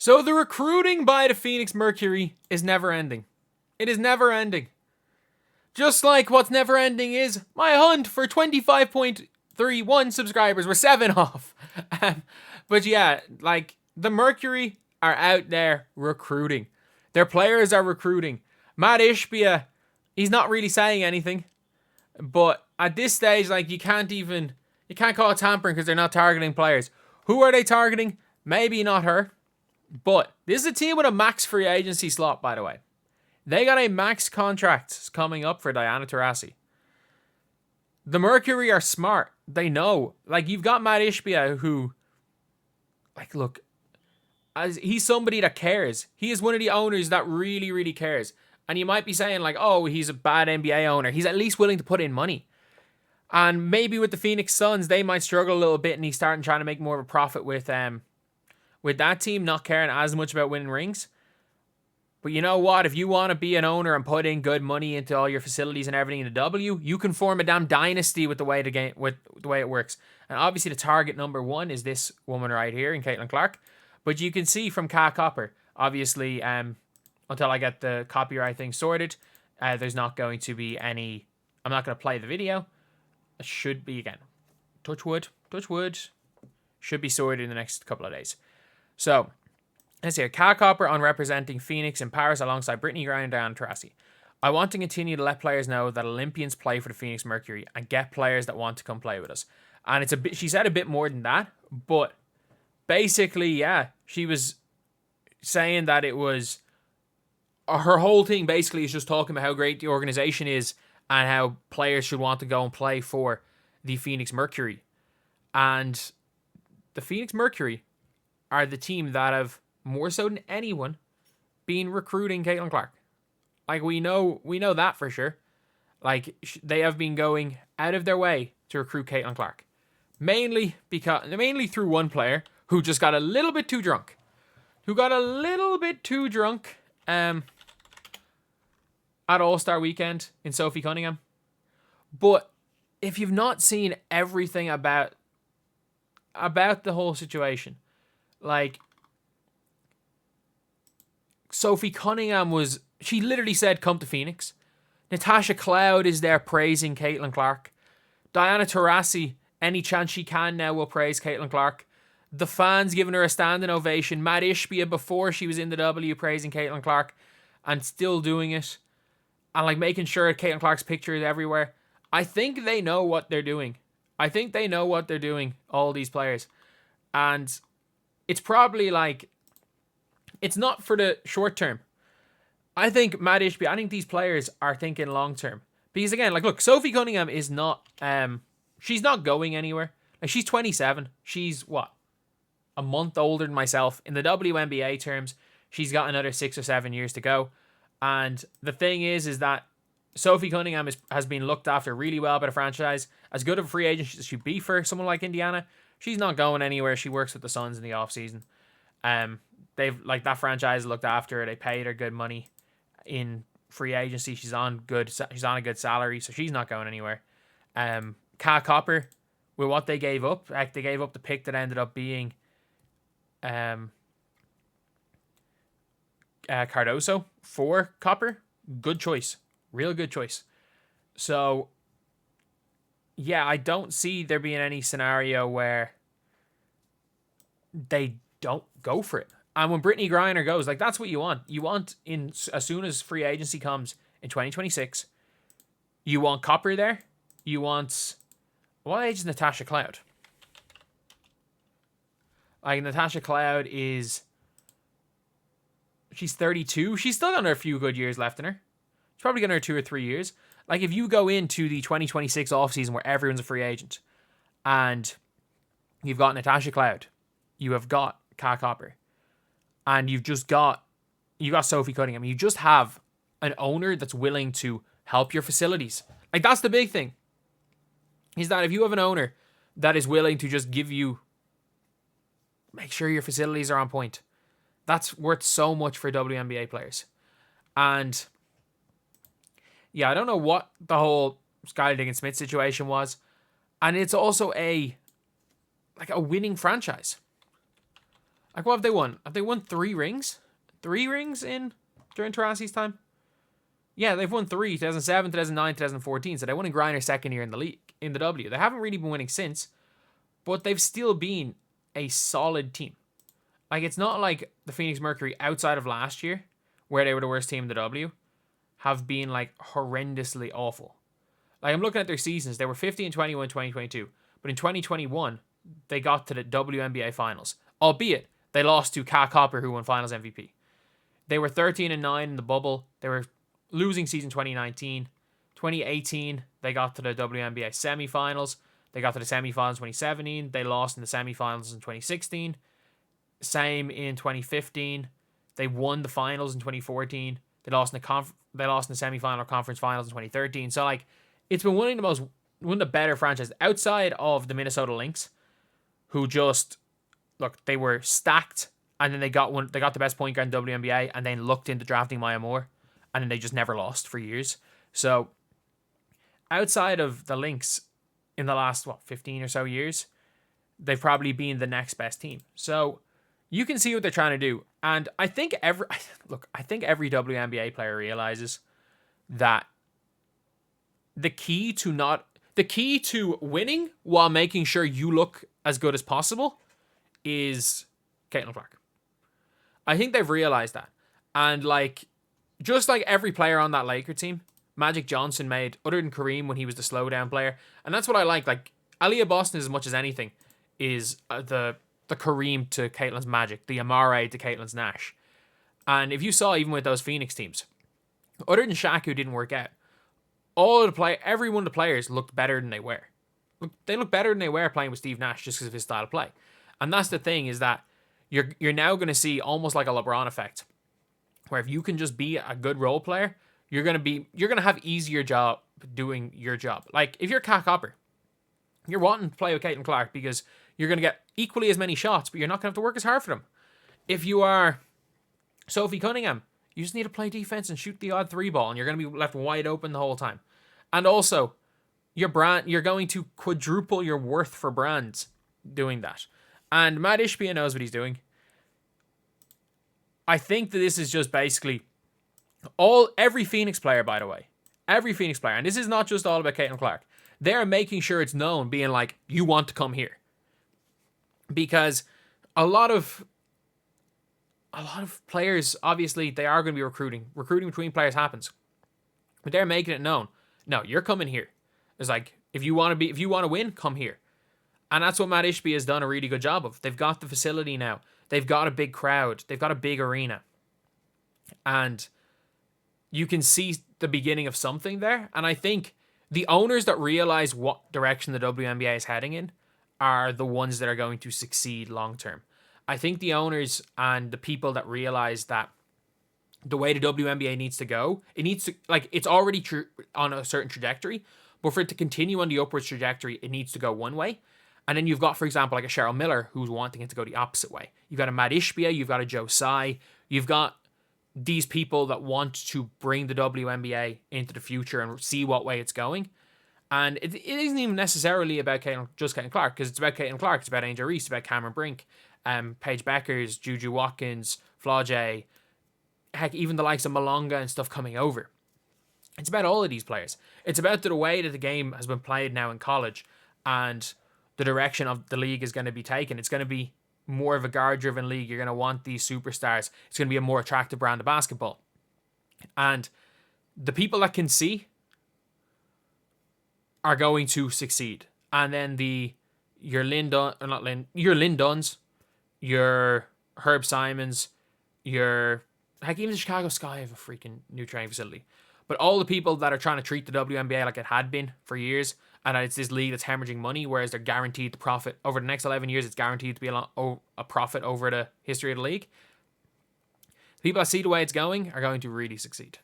So the recruiting by the Phoenix Mercury is never ending. It is never ending. Just like what's never ending is my hunt for 25.31 subscribers. We're 7 off. But yeah, like the Mercury are out there recruiting. Their players are recruiting. Matt Ishbia, he's not really saying anything. But at this stage, like you can't call it tampering because they're not targeting players. Who are they targeting? Maybe not her. But this is a team with a max free agency slot, by the way. They got a max contract coming up for Diana Taurasi. The Mercury are smart. They know. Like, you've got Matt Ishbia who, like, look, as he's somebody that cares. He is one of the owners that really, really cares. And you might be saying, like, oh, he's a bad NBA owner. He's at least willing to put in money. And maybe with the Phoenix Suns, they might struggle a little bit and he's starting trying to make more of a profit with that team not caring as much about winning rings. But you know what? If you want to be an owner and put in good money into all your facilities and everything in the W, you can form a damn dynasty with the way it works. And obviously the target number one is this woman right here in Caitlin Clark. But you can see from Kahleah Copper, obviously, until I get the copyright thing sorted, there's not going to be any... I'm not going to play the video. It should be, again, touch wood, should be sorted in the next couple of days. So, let's see here. Kahleah Copper on representing Phoenix in Paris alongside Brittany Griner and Diana Taurasi. I want to continue to let players know that Olympians play for the Phoenix Mercury and get players that want to come play with us. And it's a bit, she said a bit more than that, but basically, yeah, she was saying that it was, her whole thing basically is just talking about how great the organization is and how players should want to go and play for the Phoenix Mercury. And the Phoenix Mercury are the team that have, more so than anyone, been recruiting Caitlin Clark. Like, we know that for sure. Like, they have been going out of their way to recruit Caitlin Clark. Mainly through one player who just got a little bit too drunk. At All-Star Weekend in Sophie Cunningham. But if you've not seen everything about the whole situation, like, Sophie Cunningham she literally said, come to Phoenix. Natasha Cloud is there praising Caitlin Clark. Diana Taurasi, any chance she can now, will praise Caitlin Clark. The fans giving her a standing ovation. Matt Ishbia, before she was in the W, praising Caitlin Clark and still doing it. And like making sure Caitlin Clark's picture is everywhere. I think they know what they're doing. All these players. And it's probably like, it's not for the short term. I think Matt Ishbia, I think these players are thinking long term. Because again, like, look, Sophie Cunningham is not, she's not going anywhere. Like, she's 27. She's, what, a month older than myself. In the WNBA terms, she's got another 6 or 7 years to go. And the thing is that Sophie Cunningham has been looked after really well by the franchise. As good of a free agent as she'd be for someone like Indiana, she's not going anywhere. She works with the Suns in the offseason. They've, like, that franchise looked after her. They paid her good money in free agency. She's on a good salary, so she's not going anywhere. Kahleah Copper, with what they gave up, they gave up the pick that ended up being Cardoso for Copper. Good choice. Real good choice. So, yeah, I don't see there being any scenario where they don't go for it. And when Brittany Griner goes, like, that's what you want. You want, as soon as free agency comes in 2026, you want Copper there. You want... What age is Natasha Cloud? Like, Natasha Cloud is... She's 32. She's still got a few good years left in her. She's probably got her 2 or 3 years. Like, if you go into the 2026 offseason where everyone's a free agent and you've got Natasha Cloud, you have got Kahleah Copper, and you got Sophie Cunningham, you just have an owner that's willing to help your facilities. Like, that's the big thing. Is that if you have an owner that is willing to just make sure your facilities are on point, that's worth so much for WNBA players. And yeah, I don't know what the whole Skylar Diggins-Smith situation was. And it's also a winning franchise. Like, what have they won? Have they won 3 rings? 3 rings during Taurasi's time? Yeah, they've won 3, 2007, 2009, 2014. So they won in Griner's second year in the league, in the W. They haven't really been winning since, but they've still been a solid team. Like, it's not like the Phoenix Mercury outside of last year, where they were the worst team in the W, have been, like, horrendously awful. Like, I'm looking at their seasons. They were 50-21 in 2022. But in 2021, they got to the WNBA finals. Albeit, they lost to Kahleah Copper, who won finals MVP. They were 13-9 in the bubble. They were losing season 2019. 2018, they got to the WNBA semifinals. They got to the semifinals in 2017. They lost in the semifinals in 2016. Same in 2015. They won the finals in 2014. They lost in the semifinal conference finals in 2013. So, like, it's been one of the better franchises outside of the Minnesota Lynx, who just, look, they were stacked, and then they got the best point guard in WNBA, and then looked into drafting Maya Moore, and then they just never lost for years. So, outside of the Lynx, in the last 15 or so years, they've probably been the next best team. So, you can see what they're trying to do, and I think every WNBA player realizes that the key to winning while making sure you look as good as possible is Caitlin Clark. I think they've realized that. And, like, just like every player on that Laker team, Magic Johnson made, other than Kareem when he was the slowdown player. And that's what I like. Like, Aaliyah Boston, as much as anything, is the Kareem to Caitlin's Magic, the Amare to Caitlin's Nash. And if you saw, even with those Phoenix teams, other than Shaq, who didn't work out, every one of the players looked better than they were. They looked better than they were playing with Steve Nash just because of his style of play. And that's the thing, is that you're now going to see almost like a LeBron effect, where if you can just be a good role player, you're going to have easier job doing your job. Like, if you're Kahleah Copper, you're wanting to play with Caitlin Clark because you're going to get equally as many shots, but you're not going to have to work as hard for them. If you are Sophie Cunningham, you just need to play defense and shoot the odd 3 ball, and you're going to be left wide open the whole time. And also, you're going to quadruple your worth for brands doing that. And Matt Ishbia knows what he's doing. I think that this is just basically every Phoenix player, by the way. Every Phoenix player. And this is not just all about Caitlin Clark. They're making sure it's known, being like, you want to come here. Because a lot of players, obviously, they are going to be recruiting. Recruiting between players happens. But they're making it known. No, you're coming here. It's like, if you want to win, come here. And that's what Matt Ishbia has done a really good job of. They've got the facility now. They've got a big crowd. They've got a big arena. And you can see the beginning of something there. And I think the owners that realize what direction the WNBA is heading in are the ones that are going to succeed long term. I think the owners and the people that realize that the way the WNBA needs to go, it's already on a certain trajectory, but for it to continue on the upwards trajectory, it needs to go one way. And then you've got, for example, like a Cheryl Miller, who's wanting it to go the opposite way. You've got a Matt Ishbia, you've got a Joe Tsai, you've got these people that want to bring the WNBA into the future and see what way it's going. And it isn't even necessarily about Caitlin Clark, because it's about Caitlin Clark, it's about Angel Reese, it's about Cameron Brink, Paige Beckers, Juju Watkins, Flau'jae, heck, even the likes of Malonga and stuff coming over. It's about all of these players. It's about the way that the game has been played now in college, and the direction of the league is going to be taken. It's going to be more of a guard-driven league. You're going to want these superstars. It's going to be a more attractive brand of basketball. And the people that can see are going to succeed. And then your Lynn Dunns, your Herb Simons, even the Chicago Sky have a freaking new training facility. But all the people that are trying to treat the WNBA like it had been for years, and it's this league that's hemorrhaging money, whereas they're guaranteed the profit over the next 11 years. It's guaranteed to be a profit over the history of the league. The people that see the way it's going are going to really succeed.